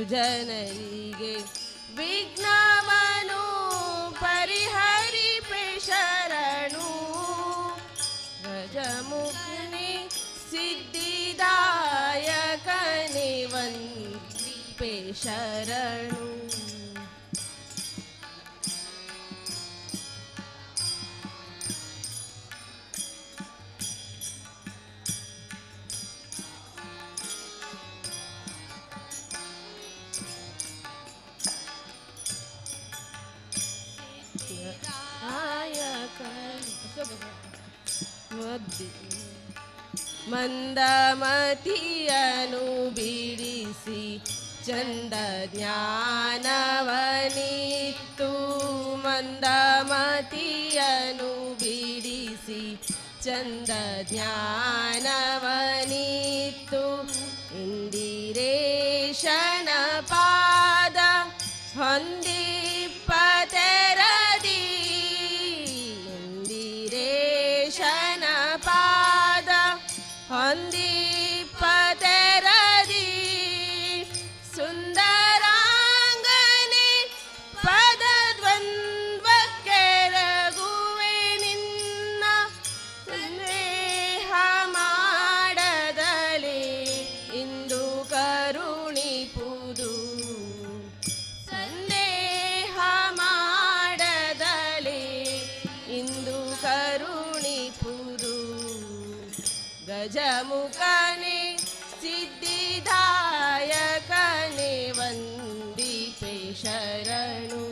ಜನರಿಗೆ ವಿಘ್ನವನು ಪರಿಹರಿಪೆ ಶರಣು. ಗಜಮುಖನಿ ಸಿದ್ಧಿದಾಯಕನೇ ವಂದಿಪೆ ಶರಣು. ಮಂದಮತಿಯನು ಬಿಡಿಸಿ ಚಂದ ಜ್ಞಾನವನಿತ್ತು. ಮಂದಮತಿಯನು ಬಿಡಿಸಿ ಚಂದ ಜ್ಞಾನವನಿತ್ತು. ಇಂದಿರೇಶನ ಪಾದ ಹೊಂದಿಪ್ಪತೆರದಿ. ಇಂದಿರೇಶನ ಪಾದ ಹೊಂದಿಪ್ಪತೆರದಿ. ಸುಂದರಾಂಗನೆ ಪದದ್ವಂದ್ವಕ್ಕೆ ರಘುವೆ ನಿನ್ನ. ಸ್ನೇಹ ಮಾಡದಲೆ ಇಂದು ಕರುಣಿಪುದು. ಸಂದೇಹ ಮಾಡದಲೆ ಇಂದು ಕರುಣಿಪುದು. ಗಜಮುಖನೇ ಸಿದ್ಧಿದಾಯಕನೇ ವಂದಿಪೆ ಶರಣು.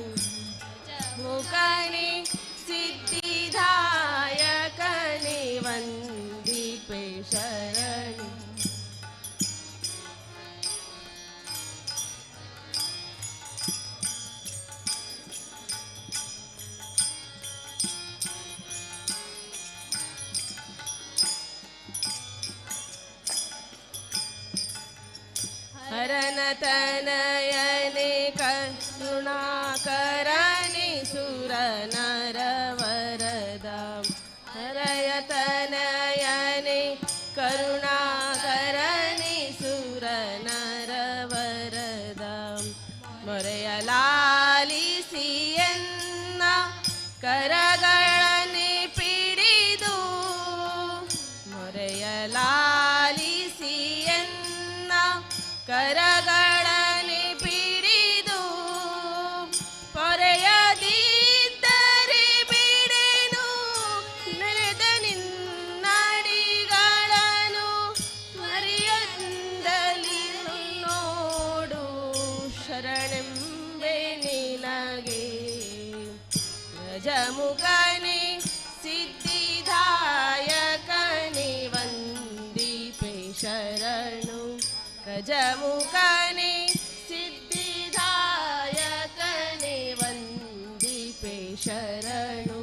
ಗಜಮುಖನೇ ಸಿದ್ಧಿದಾಯಕನೇ ವಂದಿಪೆ ಶರಣು. ಹರನತನಯನೆ ಕರುಣಾಕರನೆ ಸುರನರವರದ. ಹರಯತನಯನೆ ಕರುಣಾಕರನೆ ಸುರನರವರದ. ಮೊರೆಯಲಾಲಿಸಿ ಎನ್ನ ಕರಗಳನೆ ಪಿಡಿದು. ಮೊರೆಯಲಾಲಿಸಿ ಎನ್ನ ಕರಗಳನೆ ಪಿಡಿದು. ಪೊರೆಯದಿದ್ದರೆ ಬಿಡೆನು ನೆನೆದ ನಿನ್ನಡಿಗಳನ್ನು. ಮರೆಯಂದಲಿ ನೋಡು ಶರಣೆಂಬೆ ನಿನಗೆ. ಗಜಮುಖನೇ ಸಿದ್ಧಿದಾಯಕನೇ ವಂದಿಪೆ ಶರಣು. ಗಜಮುಖನೇ ಸಿದ್ಧಿದಾಯಕನೇ ವಂದಿಪೆ ಶರಣು.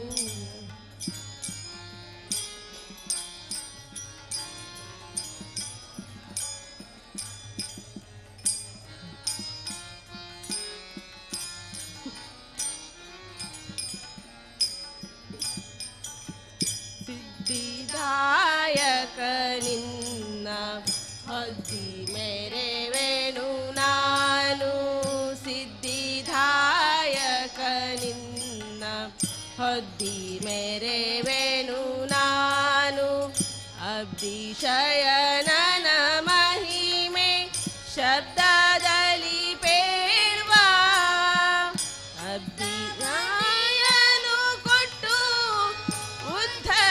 ಸಿದ್ಧಿದಾಯಕ ನಿನ್ನ ಹೊದ್ದಿ ಮೆರೆವೆನು ನಾನು. ಸಿದ್ಧಿದಾಯಕ ನಿನ್ನ ಹೊದ್ದಿ ಮೆರೆವೆನು ನಾನು. ಅಬ್ಧಿಶಯನನ ಮಹಿಮೆ ಶಬ್ದದಲ್ಲಿ ಪೇಳುವ. ಅಬ್ಧಿನಾಯನು ಕೊಟ್ಟು ಉದ್ಧರಿಸಬೇಕೆನ್ನ.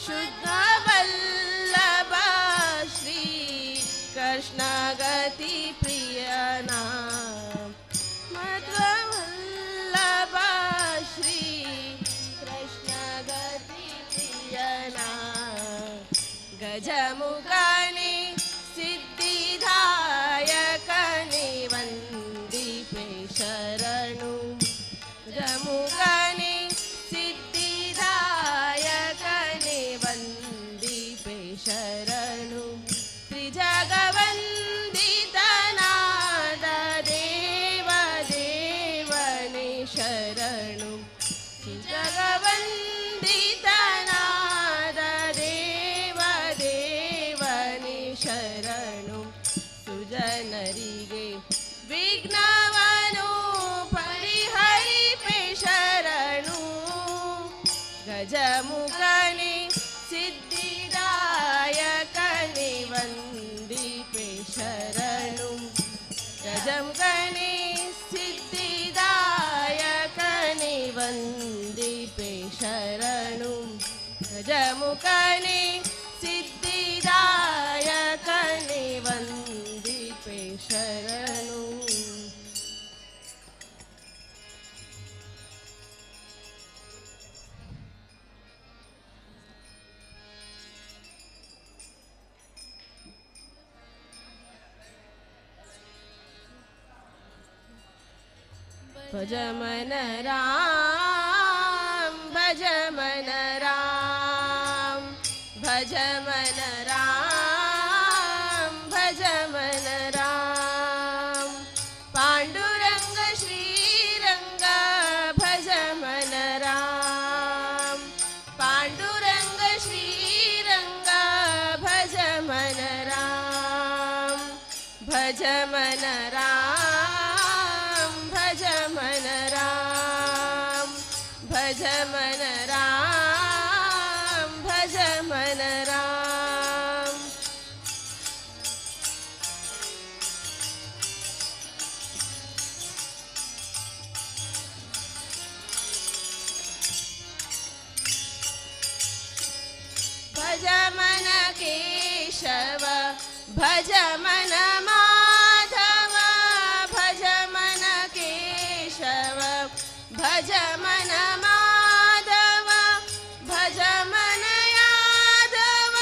ಶುದ್ಧ ವಲ್ಲಭ ಶ್ರೀ ಕೃಷ್ಣ ಗತಿ ಪ್ರಿಯನ. ಮಧ್ವ ವಲ್ಲಭ ಶ್ರೀ ಕೃಷ್ಣ ಗತಿ ಪ್ರಿಯನ. ಗಜಮುಖನೇ ಸಿದ್ಧಿದಾಯಕನೇ ವಂದಿಪೆ ಶರಣು. ಗಜಮುಖನೇ ಸಿದ್ಧಿದಾಯಕನೇ ವಂದಿಪೆ ಶರಣು. ತ್ರಿಜಗವಂದಿತನಾದ ದೇವ ದೇವನೇ ಶರಣು. ತ್ರಿಜಗವಂದಿತನಾದ ದೇವ ದೇವನೇ ಶರಣು. ಗಜಮುಖನೆ ಸಿದ್ಧಿದಾಯಕನೆ ವಂದಿಪೆ ಶರಣು ಗಜಮುಖನೆ ಸಿದ್ಧಿದಾಯಕನೆ ವಂದಿಪೆ ಶರಣು ಗಜಮುಖನೆ ಸಿದ್ಧಿದಾಯಕನೆ ವಂದಿಪೆ ಶರಣು भज मन राम भज मन राम भज मन राम भज मन राम पांडुरंग श्रीरंग भज मन राम पांडुरंग श्रीरंग भज मन राम भज मन राम भज मन राम भज मन राम भज मन राम भज मन केशव भज मन माधव भज मन केशव भज मन माधव भज मन यादव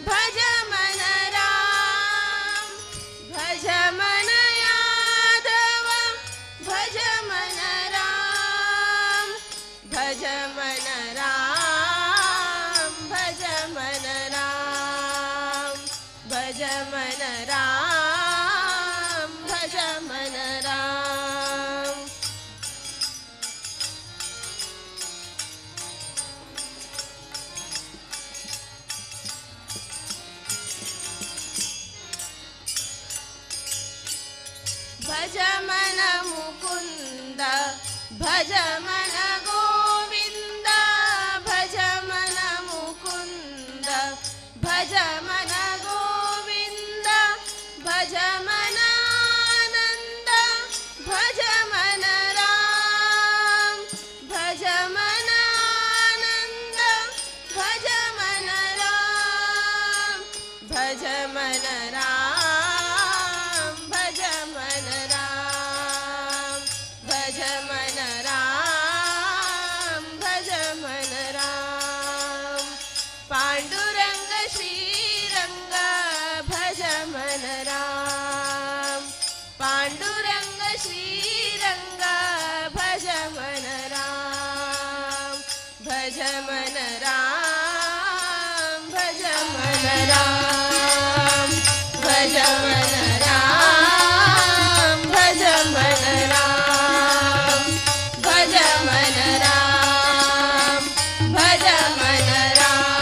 भज मन राम भज मन यादव भज मन राम भज मन राम भज मन राम भज मन राम भज मन राम भज मन मुकुंद भज मन गोविंद भज मन मुकुंद भज मन गोविंद भज मन आनंद भज मन राम भज मन आनंद भज मन राम भज मन राम भज मन राम भज मन राम भज मन राम पांडुरंग श्रीरंग भज मन राम पांडुरंग श्रीरंग भज मन राम भज मन राम भज मन राम भज मन राम भज मन राम भज मन राम भज मन राम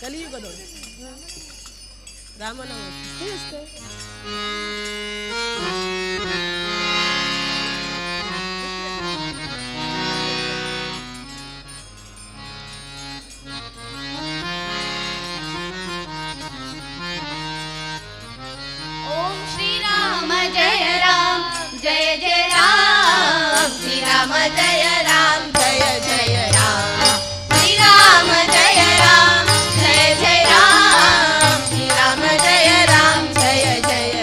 ಕಲಿಯುಗದೊಳಗೆ ರಾಮನವಮಿ ಅಷ್ಟೇ. ಓಂ ಶ್ರೀರಾಮ ಜಯ ರಾಮ ಜಯ ಜಯ ರಾಮ ಶ್ರೀರಾಮ ಜಯ ರಾಮ ಜಯ ಜಯ ರಾಮ ಶ್ರೀರಾಮ ಜಯ ರಾಮ ಜಯ ಜಯ ರಾಮ ಶ್ರೀರಾಮ ಜಯ ರಾಮ ಜಯ ಜಯ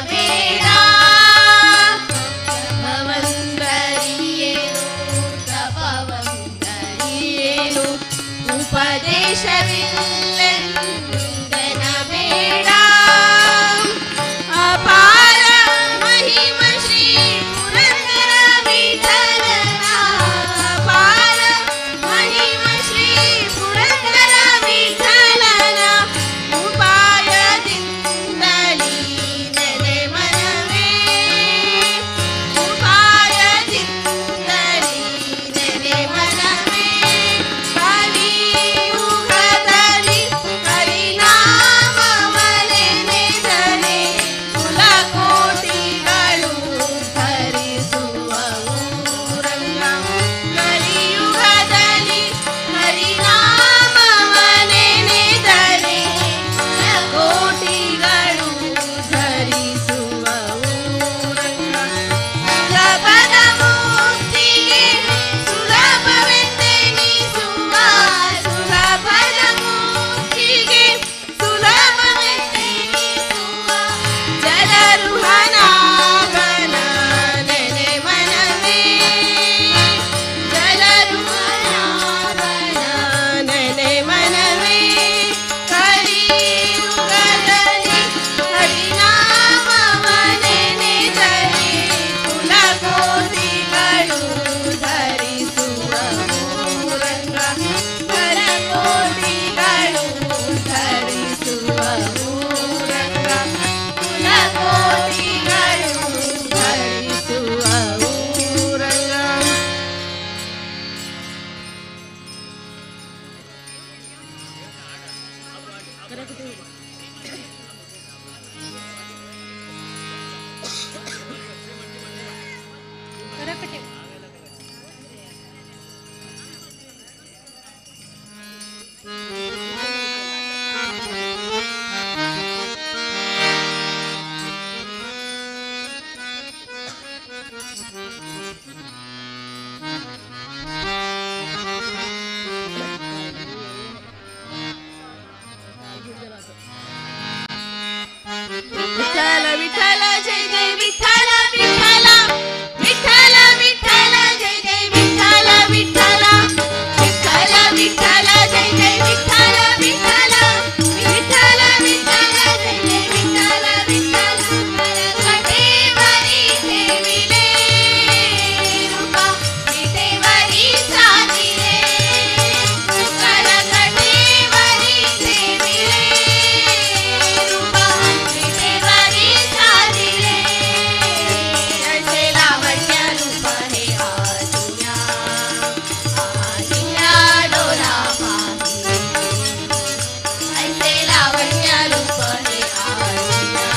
ಬೇಡ ತಪವಂದರಿಯೇನು ಉಪದೇಶವಿಲ್ಲೆಂದೆನ ಬೇಡ ಅಪಾರ ಮಹಿಮ ಶ್ರೀ ಪುರಂದರ ವಿಠಲನ ಅಪಾರ ಮಹಿಮ ಶ್ರೀ ಪುರಂದರ ವಿಠಲನ ಉಪಾಯದಿಂದಲೀ ನೆನೆ ಮನವೇ ಉಪಾಯದಿಂದಲೀ ನೆನೆ ಮನವೇ ಕಲಿಯುಗದಲ್ಲಿ ಹರಿನಾಮವನೆನೆದರೆ ಕುಲಕೋಟಿಗಳು ಧರಿಸುವವು ರಂಗ ಕಲಿಯುಗದಲ್ಲಿ ಹರಿನಾಮವನೆನೆದರೆ ಕುಲಕೋಟಿಗಳು ಧರಿಸುವವು ರಂಗ ಸುಲಭದ ಮುಕ್ತಿಗೆ ಸುಲಭವೆಂದೆನಿಸುವ ಸುಲಭದ ಮುಕ್ತಿಗೆ ಸುಲಭವೆಂದೆನಿಸುವ ಜಲರುಹನಾಗನ ನೆನೆ ಮನವೇ ಜಲರುಹನಾಗನ ನೆನೆ ಮನವೇ ಕಲಿಯುಗದಲ್ಲಿ ಹರಿನಾಮವನೆನೆದರೆ ಕುಲಕೋಟಿಗಳು ಧರಿಸುವವು ರಂಗ ಕುಲಕೋಟಿಗಳು ಧರಿಸುವವು ರಂಗ ಕುಲಕೋಟಿಗಳು ಧರಿಸುವವು ರಂಗ विठ्ठल विठ्ठल जय जय विठ्ठल विठ्ठल विठ्ठल विठ्ठल जय जय विठ्ठल विठ्ठल विठ्ठल विठ्ठल जय जय विठ्ठल विठ्ठल विठ्ठल विठ्ठल जय जय विठ्ठल विठ्ठल कटेवरी ठेविले रूपा विटेवरी साजिले कटेवरी ठेविले रूपा विटेवरी साजिले ऐसे लावण्य रूप हे आजिया आजिया डोला पाही ऐसे लावण्य रूप हे आजिया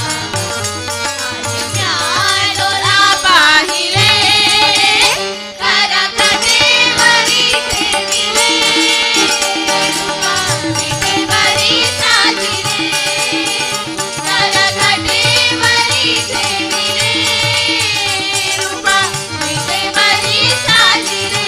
आजिया डोला पाहिले कटेवरी ठेविले रूपा विटेवरी साजिले कटेवरी ठेविले रूपा विटेवरी साजिले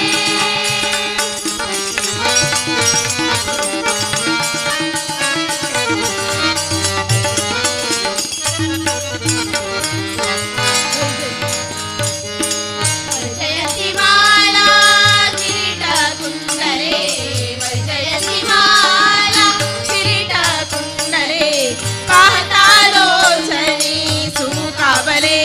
जयंती माला किरीट कुंडले जयंती माला किरीट कुंडले पाहता लोचनी सुमुखावले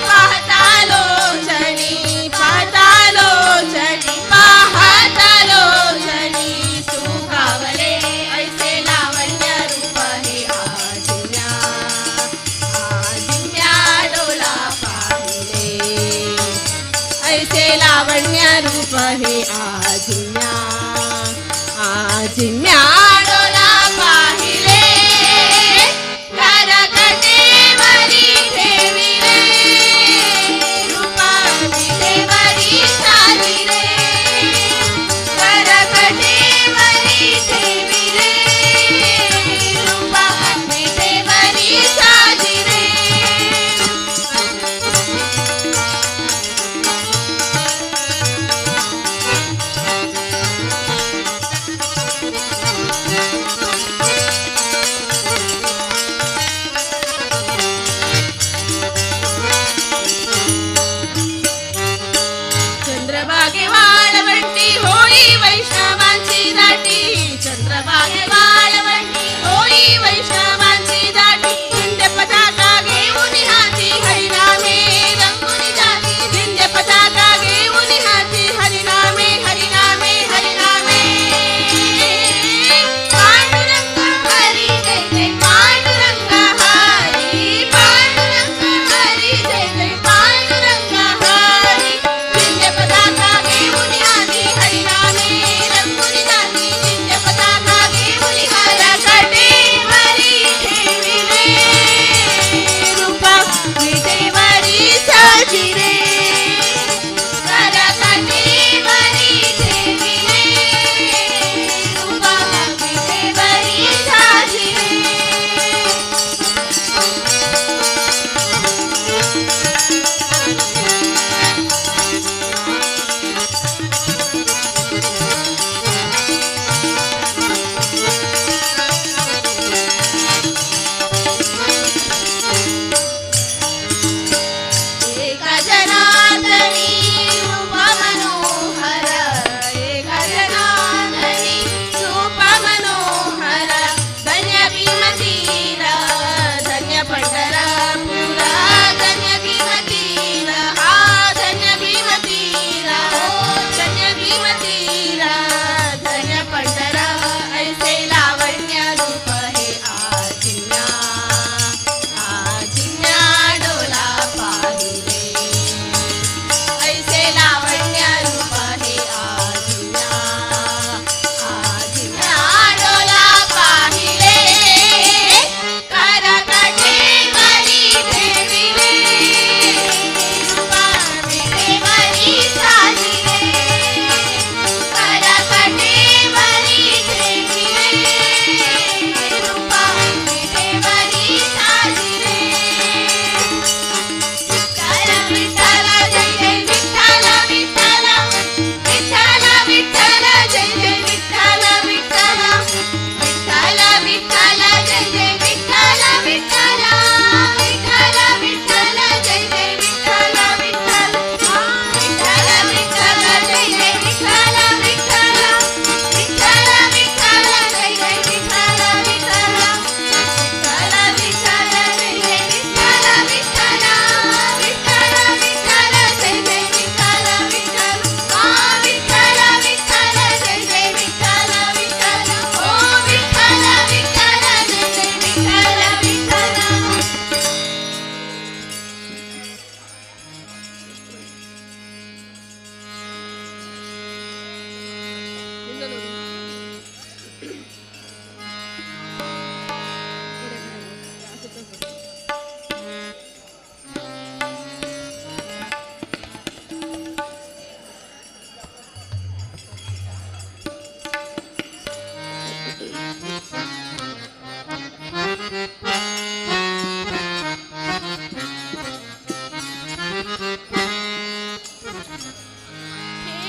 पाहता लोचनी पाहता लोचनी पाहता लोचनी सुमुखावले ऐसे लावण्य रूप हे आजिया आजिया डोला पाहिले ऐसे लावण्य रूप हे आजिया आजिया डोला पाहिले कटेवरी ठेविले रूपा विटेवरी साजिले कटेवरी ठेविले रूपा विटेवरी साजिले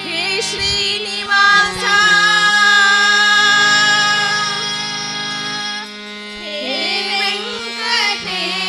हे श्रीनिवास हे वेंकटेश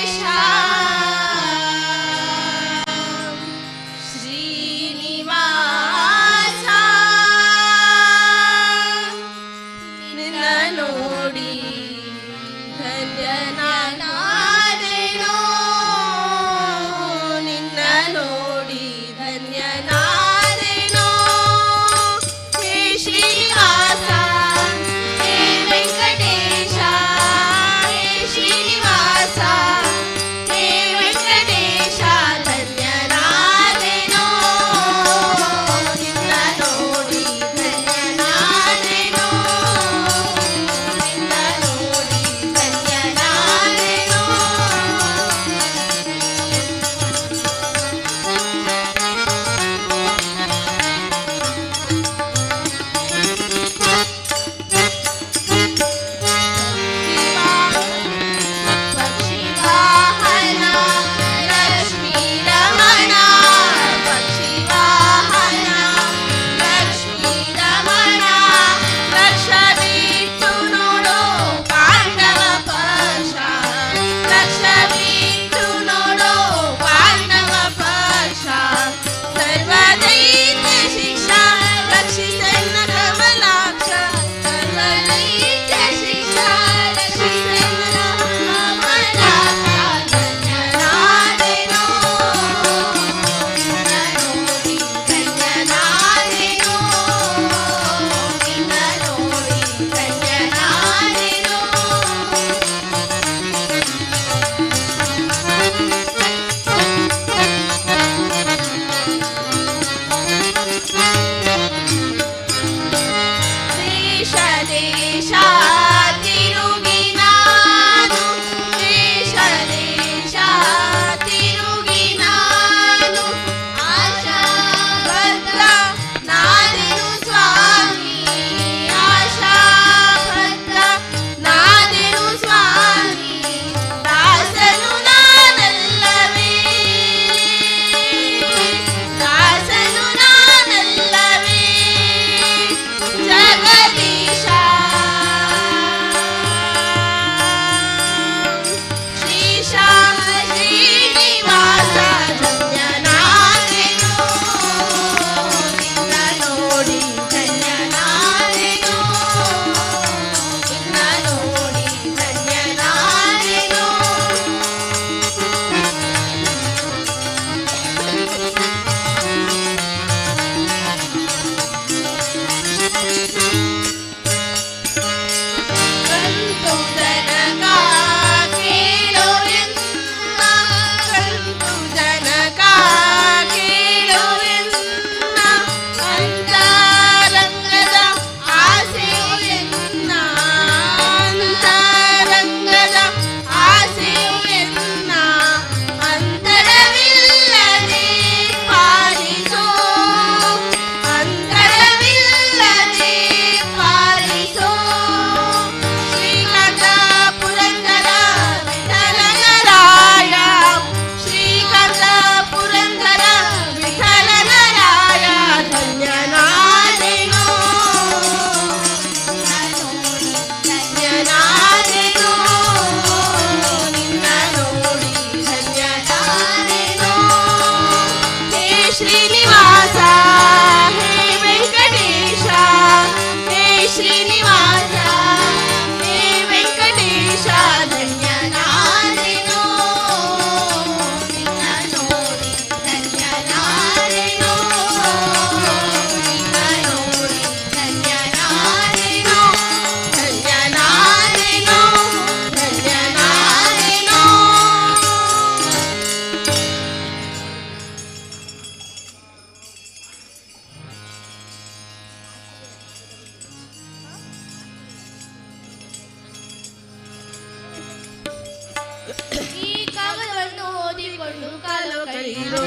ಬಡಿರೋ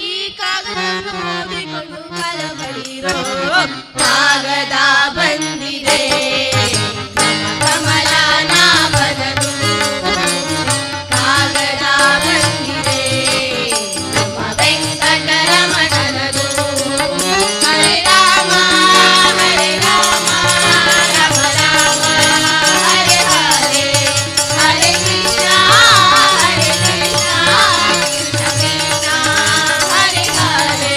ಈ ಕಾಗದವನ್ನು ಓದಿಕೊಂಡು ಕಾಲ ಬಡಿರೋ ಕಾಗದ ಬಂದಿದೆ ನಮ್ಮ ಕಮಲನಾಭನದು ಕಾಗದ ಬಂದಿದೆ ನಮ್ಮ ವೆಂಕಟರಮಣನದು ಹರೇ ರಾಮ ರಾಮ ರಾಮ ಹರೇ ಹರೇ ಹರೇ ಕೃಷ್ಣ ಕೃಷ್ಣ ಕೃಷ್ಣ ಹರೇ ಹರೇ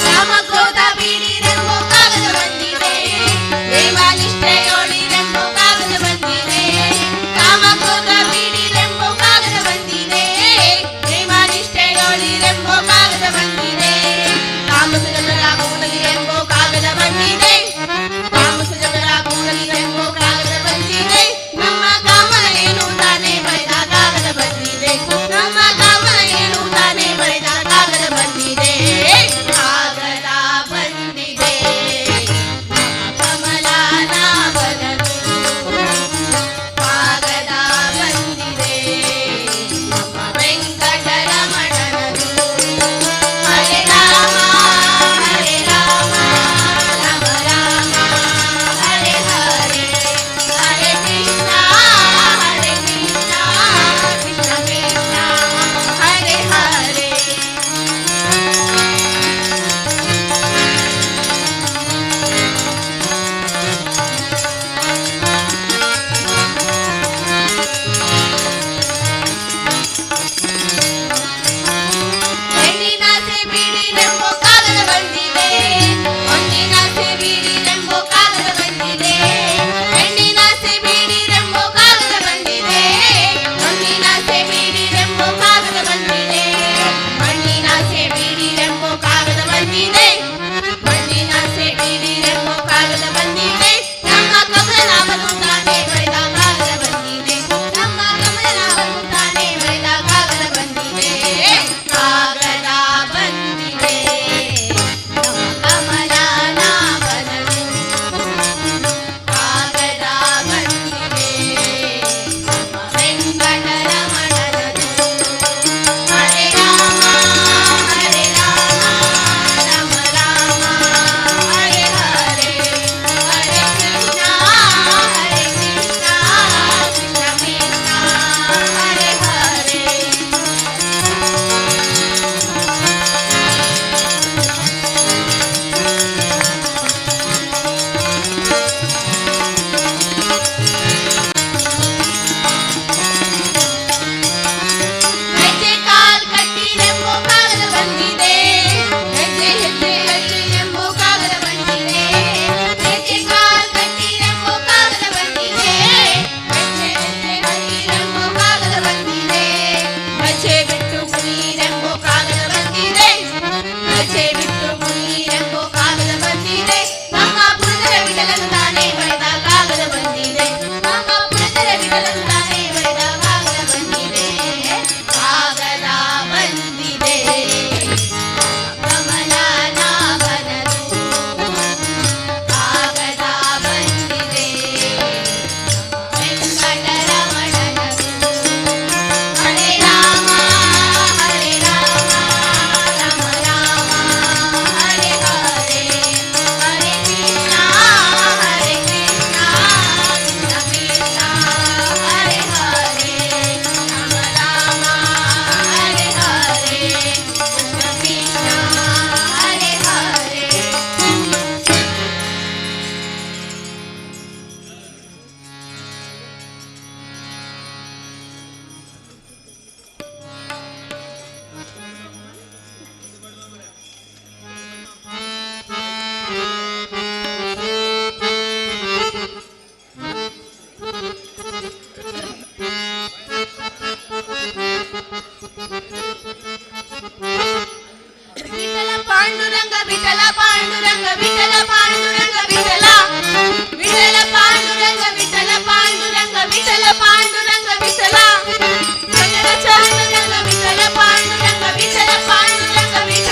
ಕಾಮಕ್ರೋಧ ಬೀಡಿರೆಂಬೋ ಕಾಗದ ಬಂದಿದೆ ಪ್ರೇಮನಿಷ್ಠೆಯೋಳಿರೆಂಬೋ ಕಾಗದ ಬಂದಿದೆ ಕಾಮಕ್ರೋಧ ಬೀಡಿರೆಂಬೋ ಕಾಗದ ಬಂದಿದೆ ಪ್ರೇಮನಿಷ್ಠೆಯೋಳಿರೆಂಬೋ ಕಾಗದ ಬಂದಿದೆ ತಾಮಸ ಜನರ ಕೂಡಲಿರೆಂಬೋ ಕಾಗದ ಬಂದಿದೆ ತಾಮಸ ಜನರ ಕೂಡಲಿರೆಂಬೋ ಕಾಗದ ಬಂದಿದೆ ನಮ್ಮ ಕಾಮನ ಏನು ತಾನೇ ಬರೆದ ಕಾಗದ ಬಂದಿದೆ ನಮ್ಮ ಕಾಮನ ಏನು ತಾನೇ ಬರೆದ ಕಾಗದ ಬಂದಿದೆ ಕಾಗದ ಬಂದಿದೆ ನಮ್ಮ ಕಮಲನಾಭನದು ಕಾಗದ ಬಂದಿದೆ ನಮ್ಮ ವೆಂಕಟರಮಣನದು ಹರೇ ರಾಮ ರಾಮ ರಾಮ ಹರೇ ಹರೇ ಹರೇ ಕೃಷ್ಣ ಕೃಷ್ಣ ಕೃಷ್ಣ ಹರೇ ಹರೇ ಹೆಣ್ಣಿನಾಸೆ ಬೀಡಿರೆಂಬೋ ಕಾಗದ ಬಂದಿದೆ ಹೊನ್ನಿನಾಸೆ ಬೀಡಿರೆಂಬೋ ಕಾಗದ ಬಂದಿದೆ ಹೆಣ್ಣಿನಾಸೆ ಬೀಡಿರೆಂಬೋ ಕಾಗದ ಬಂದಿದೆ ಹೊನ್ನಿನಾಸೆ ಬೀಡಿರೆಂಬೋ ಕಾಗದ ಬಂದಿದೆ ಮಣ್ಣಿನಾಸೆ ಬೀಡಿರೆಂಬೋ ಕಾಗದ ಬಂದಿದೆ ಮಣ್ಣಿನಾಸೆ ಬೀಡಿರೆಂಬೋ ಕಾಗದ ಬಂದಿದೆ ನಮ್ಮ ಕಮಲನಾಭನು ತಾನೇ ಬರೆದ ಕಾಗದ ಬಂದಿದೆ ನಮ್ಮ ಕಮಲನಾಭನು ತಾನೇ ಬರೆದ ಕಾಗದ ಬಂದಿದೆ ಕಾಗದ ಬಂದಿದೆ ನಮ್ಮ ಕಮಲನಾಭನದು ಕಾಗದ ಬಂದಿದೆ ನಮ್ಮ ವೆಂಕಟರಮಣನದು ಹರೇ ರಾಮ ರಾಮ ರಾಮ ಹರೇ ಹರೇ ಹರೇ ಕೃಷ್ಣ ಕೃಷ್ಣ ಕೃಷ್ಣ ಹರೇ ಹರೇ ಹೆಜ್ಜೆ ಕಾಲ್ ಕಟ್ಟಿರೆಂಬೋ ಕಾಗದ ಬಂದಿದೆ ಹೆಜ್ಜೆ ಹೆಜ್ಜೆ ಹಚ್ಚಿರೆಂಬೋ ಕಾಗದ ಬಂದಿದೆ ಹೆಜ್ಜೆ ಕಾಲ್ ಕಟ್ಟಿರೆಂಬೋ ಕಾಗದ ಬಂದಿದೆ ಹೆಜ್ಜೆ ಹೆಜ್ಜೆ ಹಚ್ಚಿರೆಂಬೋ ಕಾಗದ ಬಂದಿದೆ ಹೆಜ್ಜೆ ಬಿಟ್ಟು ಕುಣಿರೆಂಬೋ ಕಾಗದ ಬಂದಿದೆ ಹೆಜ್ಜೆ ಬಿಟ್ಟು ಕುಣಿರೆಂಬೋ ಕಾಗದ ಬಂದಿದೆ ನಮ್ಮ ಪುರದರ ವಿಠಲನು ತಾನೇ ಬರೆದ ಕಾಗದ ಬಂದಿದೆ ನಮ್ಮ ಪುರದರ ವಿಠಲನು ತಾನೇ ಬರೆದ ಕಾಗದ ಬಂದಿದೆ ಕಾಗದ ಬಂದಿದೆ ಕಮಲನಾಭನದು ಕಾಗದ ಬಂದಿದೆ ವೆಂಕಟರಮಣನದು ಹರೇ ರಾಮ ರಾಮ ರಾಮ ಹರೇ ಹರೇ ಹರೇ ಕೃಷ್ಣ ಕೃಷ್ಣ ಕೃಷ್ಣ ಹರೇ ಹರೇ ರಾಮ ರಾಮ ಹರೇ ಹರೇ ಕೃಷ್ಣ ಕೃಷ್ಣ ಹರೇ ಹರೇ ವಿಠಲ ಪಾಂಡುರಂಗ ವಿಠಲ ಪಾಂಡುರಂಗ ವಿಠಲ ಪಾಂಡುರಂಗ ವಿಠಲ ವಿಠಲ ಪಾಂಡುರಂಗ ವಿಠಲ ಪಾಂಡುರಂಗ ವಿಠಲ ಪಾಂಡುರಂಗ ವಿಠಲ ಕನ್ನಡ ಚಾಂಡುರಂಗ ವಿಠಲ ಪಾಂಡುರಂಗ ವಿಠಲ ಪಾಂಡುರಂಗ ವಿಠಲ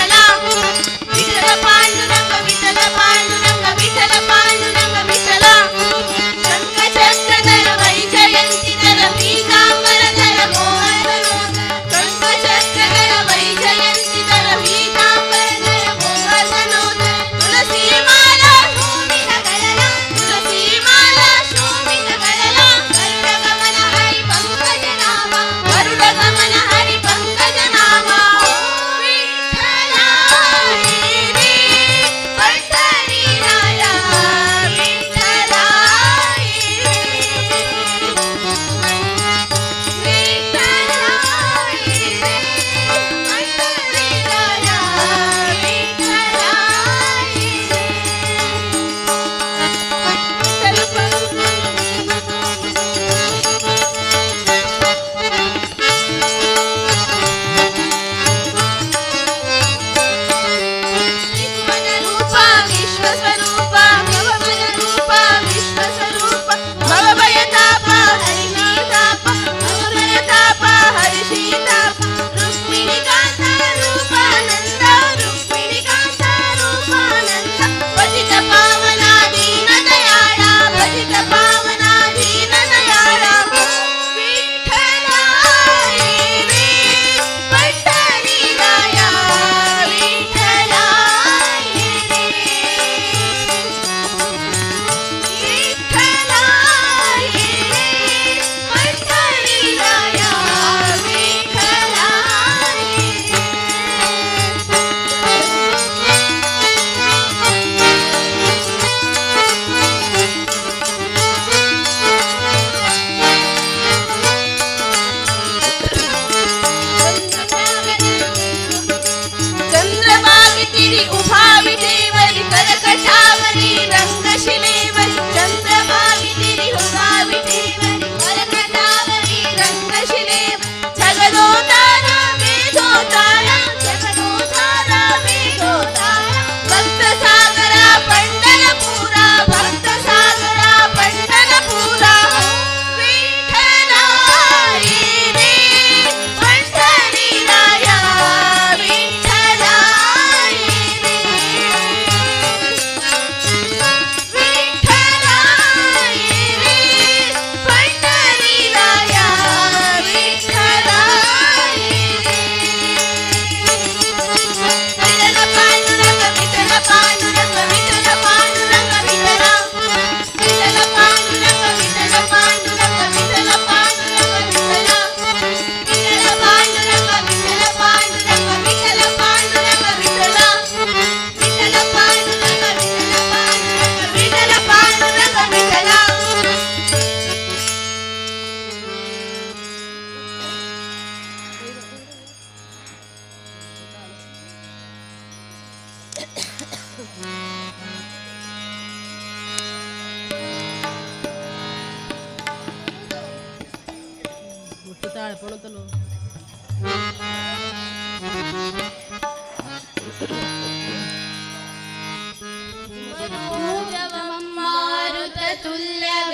ತಲು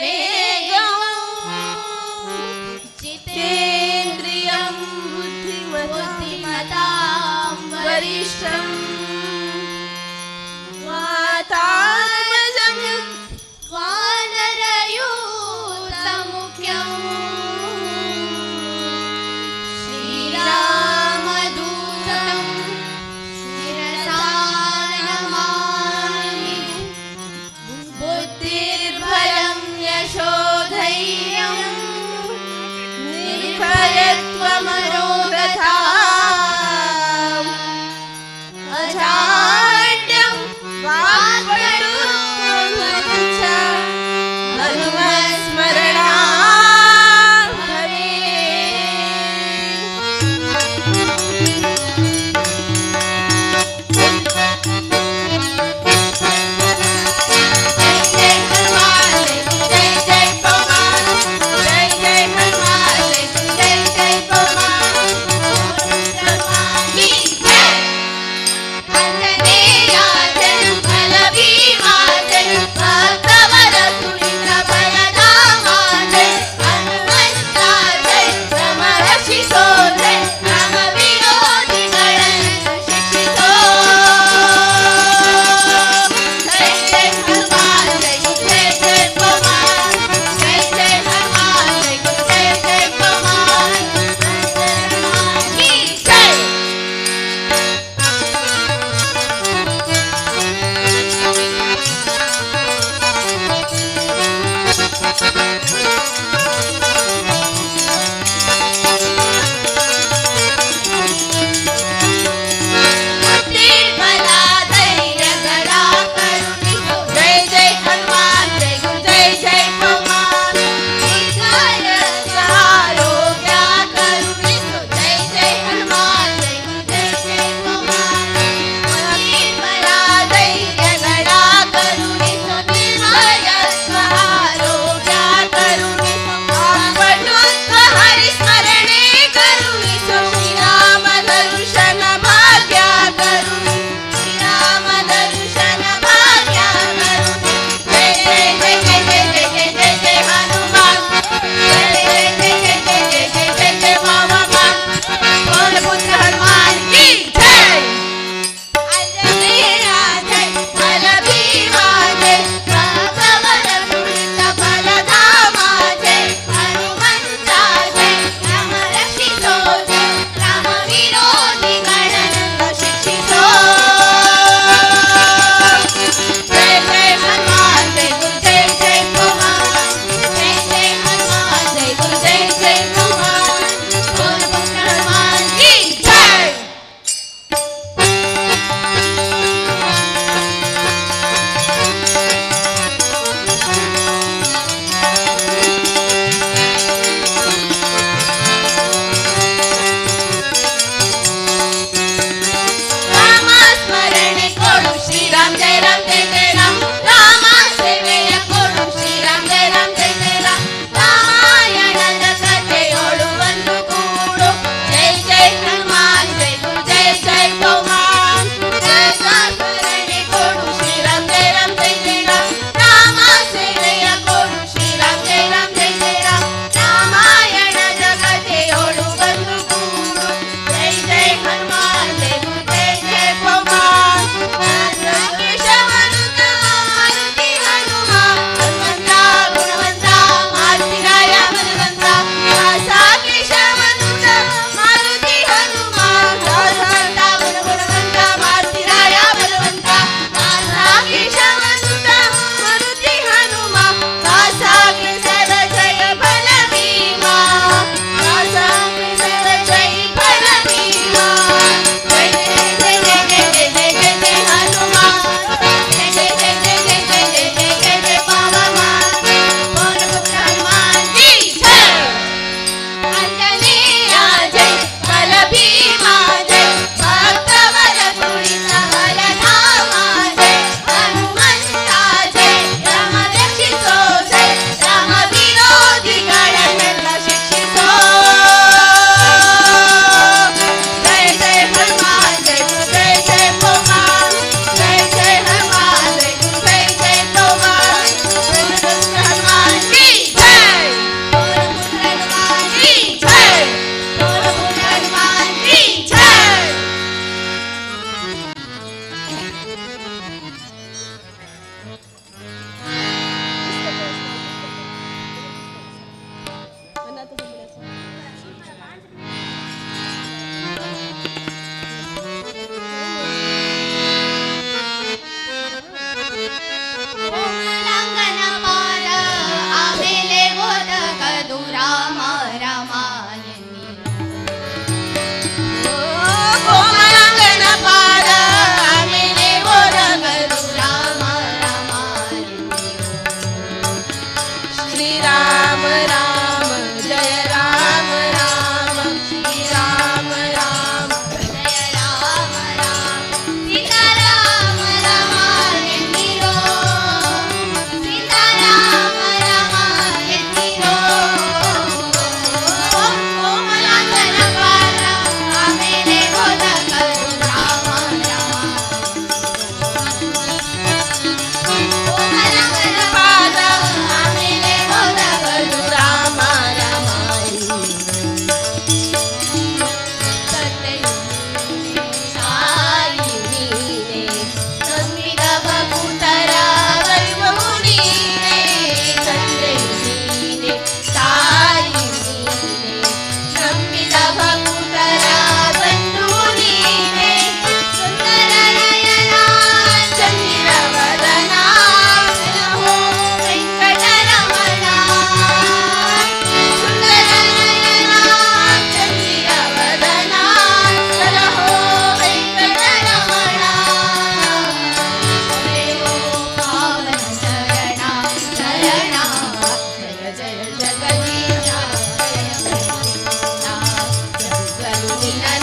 मारुततुल्यवेगं जितेन्द्रियं बुद्धिमतां वरिष्ठं वातात्मजं वानरयूथमुख्यं श्रीरामदूतं शिरसा नमामि बुद्धिर्बलं यशोधैर्यं निर्भयत्वमनोगता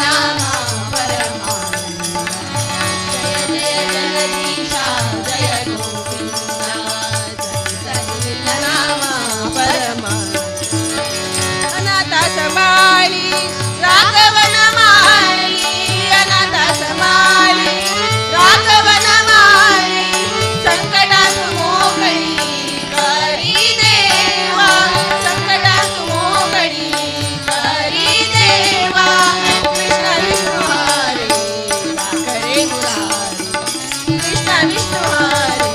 नाम परमानंद जय जय जगदीशा जय गोविंदा जय नाम परमानंद अनाथा समाळी राघवन माळी अनाथा समाळी राघवन माळी संकटात मोकळी करी देवा संकटात मोकळी करी देवा कृष्ण विष्णु हरे करे मुरारी कृष्ण विष्णु हरे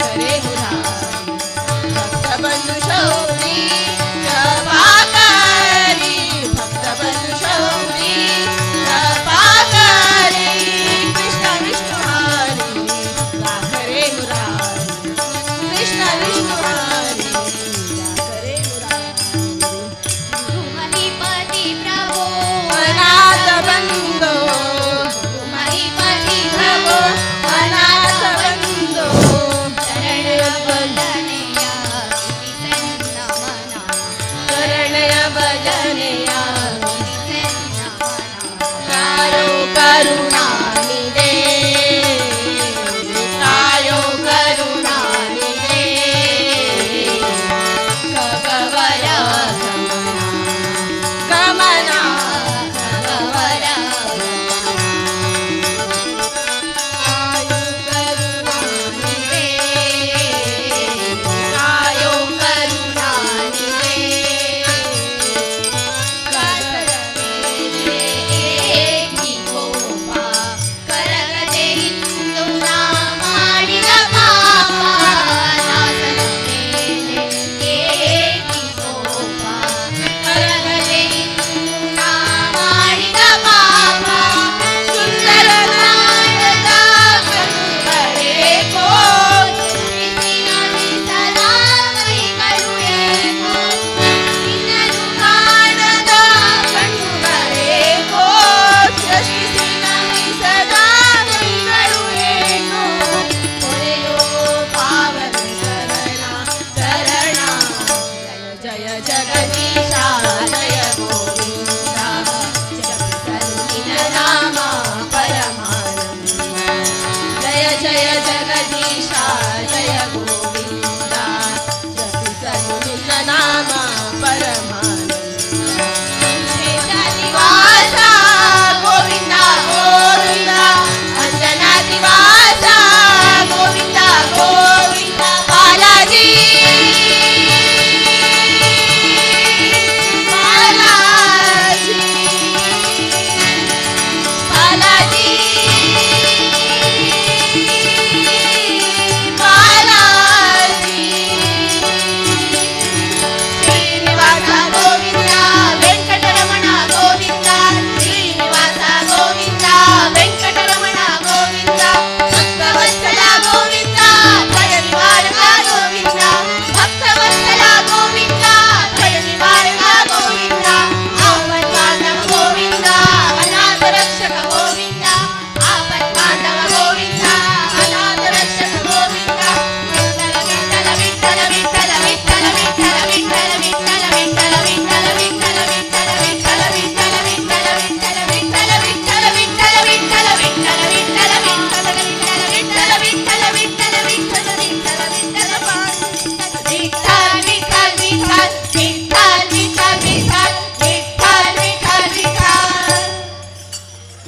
करे मुरारी भक्त बंधु शौरी जपा करी भक्त बंधु शौरी जपा करी कृष्ण विष्णु हरे करे मुरारी कृष्ण विष्णु हरे करे मुरारी महीपति प्रभो अनाथ बंधो महीपति प्रभो अनाथ बंधो शरणय भजनेय नमना करणय भजनेया नमना कारो करुणा